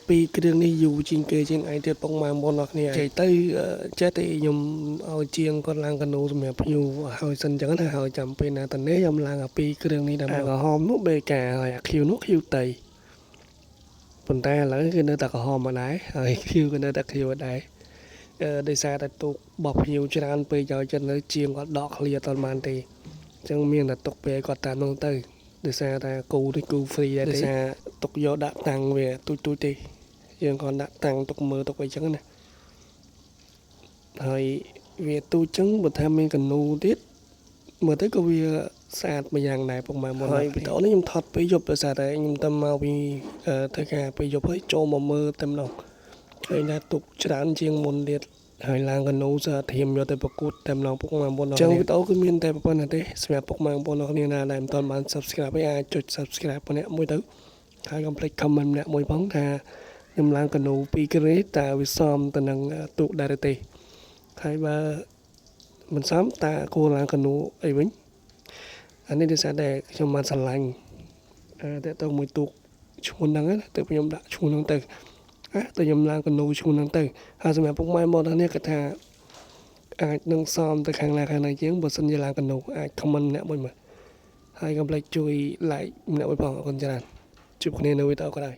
ពីគ្រឿងនេះយូរជាងគេជាងឯងទៀតពុកម៉ែបងប្អូនអរគ្នានិយាយទៅចេះតែខ្ញុំឲ្យជាងគាត់ឡើងកានូសម្រាប់ភ្ញៀវហើយសិនអញ្ចឹងណាហើយចាំពេលណាតនេះខ្ញុំឡើងពីគ្រឿងនេះដើម្បីក្រហមនោះបេកាហើយអាឃ្យូនោះឃ្យូតៃប៉ុន្តែឥឡូវគឺនៅតែក្រហមមកដែរហើយឃ្យូក៏នៅតែឃ្យូដែរដោយសារតែទុកបោះភ្ញៀវច្រើនពេកយកចិត្តនៅជាងគាត់ដកឃ្លាអត់បានទេអញ្ចឹងមានតែទុកពេលគាត់តាមនោះទៅដោយសារតែគូនេះគូ free ដែរដោយសារទុកយកដាក់តាំងវាទូចទេយើងគាត់ដាក់តាំងទុកមើលទុកអីចឹងណាហើយវាទូចចឹងបើថាមានកនូទៀតមើលទៅក៏វាស្អាតមួយយ៉ាងដែរពុកម៉ែមកហើយវីដេអូនេះខ្ញុំថតពេលយប់ដោយសារតែខ្ញុំទៅមកពីធ្វើការពេលយប់ហើយចូលមកមើលតែម្ដងឃើញថាទុកច្រើនជាងមុនទៀតហើយឡើងកនូសាធៀមយកទៅប្រកួតតែម្ដងពុកម៉ែបងប្អូនអញ្ចឹងវីដេអូគឺមានតែប៉ុណ្្នេះទេសម្រាប់ពុកម៉ែបងប្អូនអរគ្នាណាដែលមិនទាន់បាន Subscribe ឯអាចចុច Subscribe ម្នាក់មួយទៅហើយកុំភ្លេច comment ម្នាក់មួយផងថាខ្ញុំឡើងកនូពីគ្រឿងនេះតើវាសមទៅនឹងទូកដែរទេហើយបើមិនសមតើគួរឡើងកនូអីវិញអានេះដោយសារតែខ្ញុំបានឆ្លាញ់តើទៅមួយទូកឈ្មោះហ្នឹងណាទៅខ្ញុំដាក់ឈ្មោះហ្នឹងទៅតែខ្ញុំឡើងកនូឈ្មោះហ្នឹងទៅហើយសម្រាប់ពុកម៉ែមកដល់នេះគាត់ថាអាចនឹងសមទៅខាងណាខាងណាជាងបើសិនជាឡើងកនូអាច comment ម្នាក់មួយមើលហើយកុំភ្លេចជួយ like ម្នាក់មួយផងអរគុណច្រើនជួបគ្នានៅវីដេអូក្រោយ